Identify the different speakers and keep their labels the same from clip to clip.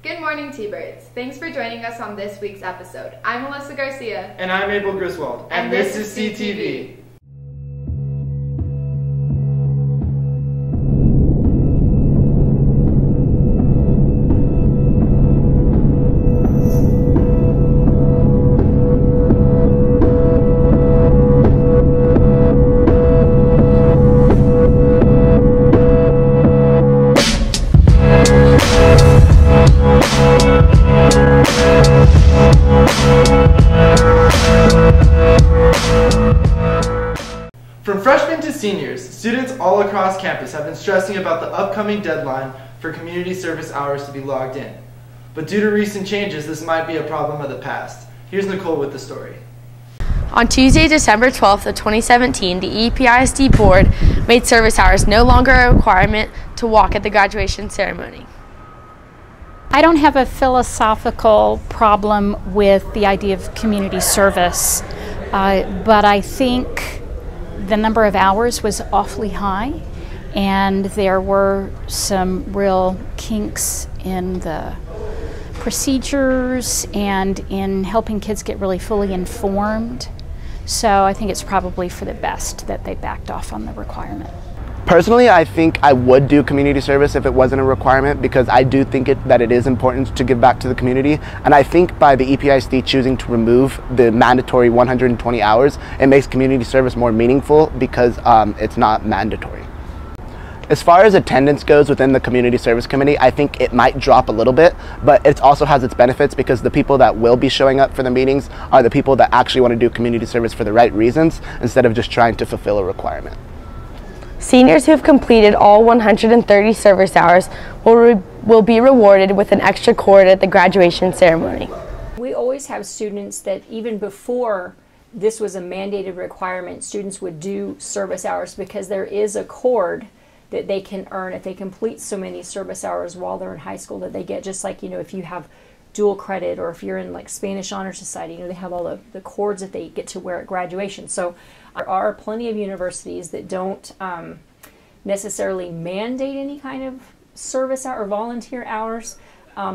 Speaker 1: Good morning, T-Birds. Thanks for joining us on this week's episode. I'm Melissa Garcia.
Speaker 2: And I'm Abel Griswold. And this is CTV. From freshmen to seniors, students all across campus have been stressing about the upcoming deadline for community service hours to be logged in. But due to recent changes, this might be a problem of the past. Here's Nicole with the story.
Speaker 3: On Tuesday, December 12th of 2017, the EPISD board made service hours no longer a requirement to walk at the graduation ceremony.
Speaker 4: I don't have a philosophical problem with the idea of community service, but I think the number of hours was awfully high, and there were some real kinks in the procedures and in helping kids get really fully informed. So I think it's probably for the best that they backed off on the requirement.
Speaker 5: Personally, I think I would do community service if it wasn't a requirement, because I do think that it is important to give back to the community. And I think by the EPISD choosing to remove the mandatory 120 hours, it makes community service more meaningful because it's not mandatory. As far as attendance goes within the community service committee, I think it might drop a little bit, but it also has its benefits because the people that will be showing up for the meetings are the people that actually want to do community service for the right reasons instead of just trying to fulfill a requirement.
Speaker 3: Seniors who have completed all 130 service hours will be rewarded with an extra cord at the graduation ceremony.
Speaker 6: We always have students that even before this was a mandated requirement, students would do service hours because there is a cord that they can earn if they complete so many service hours while they're in high school that they get, just like, you know, if you have dual credit or if you're in like Spanish Honor Society, you know, they have all the cords that they get to wear at graduation. So there are plenty of universities that don't necessarily mandate any kind of service hour or volunteer hours.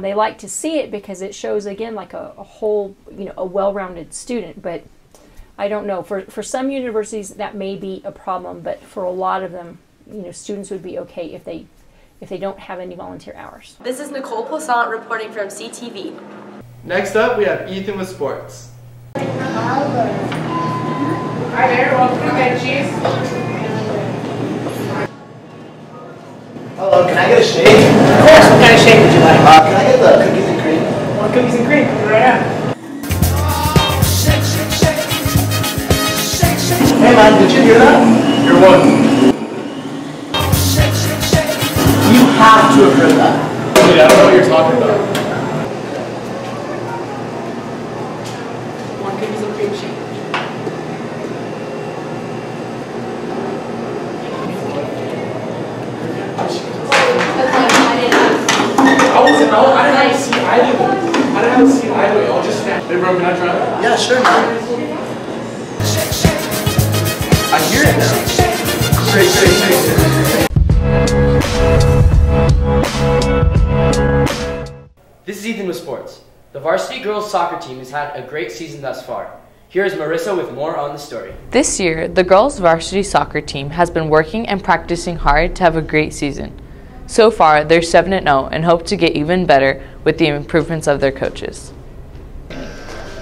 Speaker 6: They like to see it because it shows, again, like a whole, you know, a well-rounded student. But I don't know, for some universities that may be a problem, but for a lot of them, you know, students would be okay if they don't have any volunteer hours.
Speaker 3: This is Nicole Poissant reporting from CTV.
Speaker 2: Next up, we have Ethan with sports.
Speaker 7: Hi there, welcome to Bed Cheese.
Speaker 5: Hello, can I get a shake?
Speaker 7: Of course, what kind of shake would you like?
Speaker 5: Can I get the cookies and cream?
Speaker 7: One cookies and cream, coming right out.
Speaker 5: Hey man, did you hear that?
Speaker 2: You're one.
Speaker 5: You have to have heard that.
Speaker 2: Dude, I don't know what you're talking about.
Speaker 7: One cookies and cream shake. I didn't have a seat either. I'll just stand.
Speaker 2: Hey bro, can I try that?
Speaker 5: Yeah, sure man. I hear it now.
Speaker 2: Shake. This is Ethan with sports. The varsity girls soccer team has had a great season thus far. Here is Marissa with more on the story.
Speaker 8: This year, the girls varsity soccer team has been working and practicing hard to have a great season. So far, they're 7-0 and hope to get even better with the improvements of their coaches.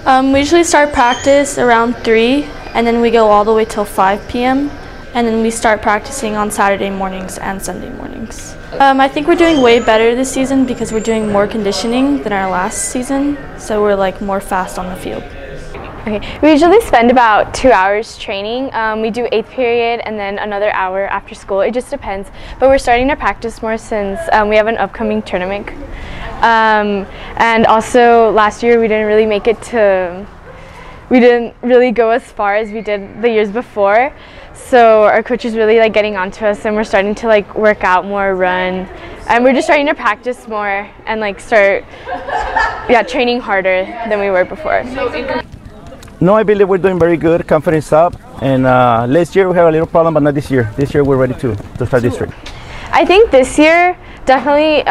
Speaker 9: We usually start practice around 3, and then we go all the way till 5 p.m. and then we start practicing on Saturday mornings and Sunday mornings. I think we're doing way better this season because we're doing more conditioning than our last season, so we're like more fast on the field.
Speaker 10: Okay, we usually spend about 2 hours training. We do 8th period and then another hour after school. It just depends, but we're starting to practice more since we have an upcoming tournament. And also last year we didn't really make it to, we didn't really go as far as we did the years before. So our coach is really like getting onto us, and we're starting to like work out more, run, and we're just starting to practice more and like start training harder than we were before.
Speaker 11: No, I believe we're doing very good, confidence up, and last year we had a little problem, but not this year. This year we're ready to start district.
Speaker 10: I think this year Definitely,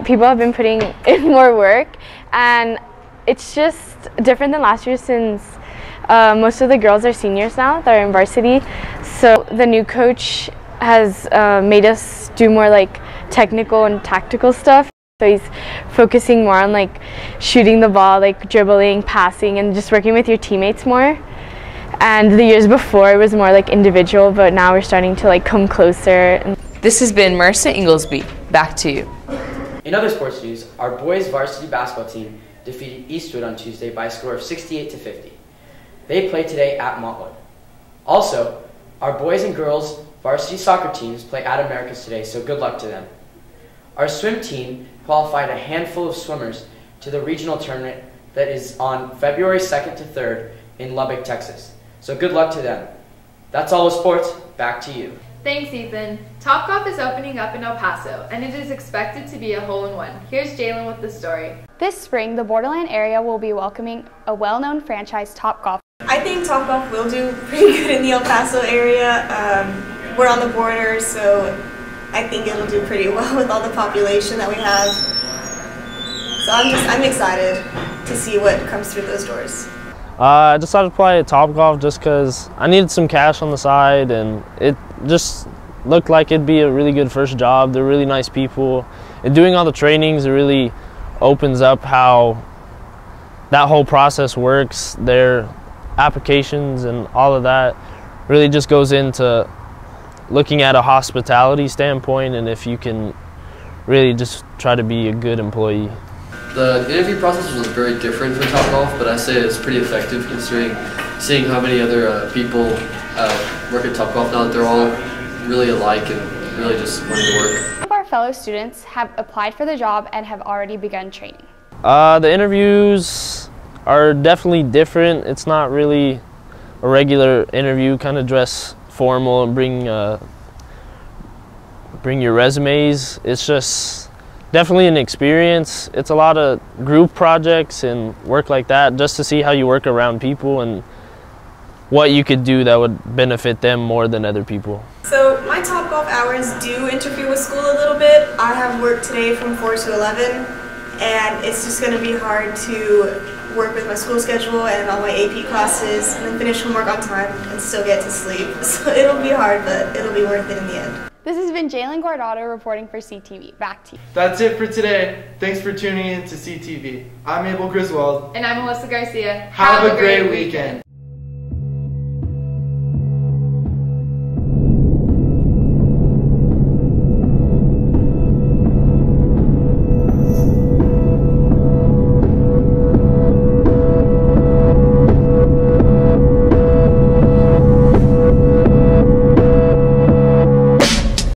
Speaker 10: people have been putting in more work, and it's just different than last year since most of the girls are seniors now that are in varsity. So the new coach has made us do more like technical and tactical stuff. So he's focusing more on like shooting the ball, like dribbling, passing, and just working with your teammates more. And the years before it was more like individual, but now we're starting to like come closer.
Speaker 8: This has been Marissa Inglesby. Back to you.
Speaker 12: In other sports news, our boys varsity basketball team defeated Eastwood on Tuesday by a score of 68-50. They play today at Montwood. Also, our boys and girls varsity soccer teams play at Americas today, so good luck to them. Our swim team qualified a handful of swimmers to the regional tournament that is on February 2nd to 3rd in Lubbock, Texas. So good luck to them. That's all with sports. Back to you.
Speaker 1: Thanks, Ethan. Topgolf is opening up in El Paso, and it is expected to be a hole-in-one. Here's Jalen with the story.
Speaker 13: This spring, the Borderland area will be welcoming a well-known franchise, Topgolf.
Speaker 14: I think Topgolf will do pretty good in the El Paso area. We're on the border, so I think it'll do pretty well with all the population that we have. So I'm excited to see what comes through those doors.
Speaker 15: I decided to play at Topgolf just because I needed some cash on the side, and it just looked like it'd be a really good first job. They're really nice people, and doing all the trainings, it really opens up how that whole process works. Their applications and all of that really just goes into looking at a hospitality standpoint, and if you can really just try to be a good employee.
Speaker 16: The interview process was very different from Topgolf, but I say it's pretty effective considering seeing how many other people work at Topgolf now that they're all really alike and really just wanting to work.
Speaker 13: Some of our fellow students have applied for the job and have already begun training.
Speaker 15: The interviews are definitely different. It's not really a regular interview, kind of dress formal and bring your resumes. It's just definitely an experience. It's a lot of group projects and work like that just to see how you work around people and what you could do that would benefit them more than other people.
Speaker 14: So my Topgolf hours do interfere with school a little bit. I have work today from 4 to 11, and it's just going to be hard to work with my school schedule and all my AP classes and then finish homework on time and still get to sleep. So it'll be hard, but it'll be worth it in the end.
Speaker 13: This has been Jalen Coronado reporting for CTV. Back to you.
Speaker 2: That's it for today. Thanks for tuning in to CTV. I'm Abel Griswold.
Speaker 1: And I'm Melissa Garcia.
Speaker 2: Have a great weekend.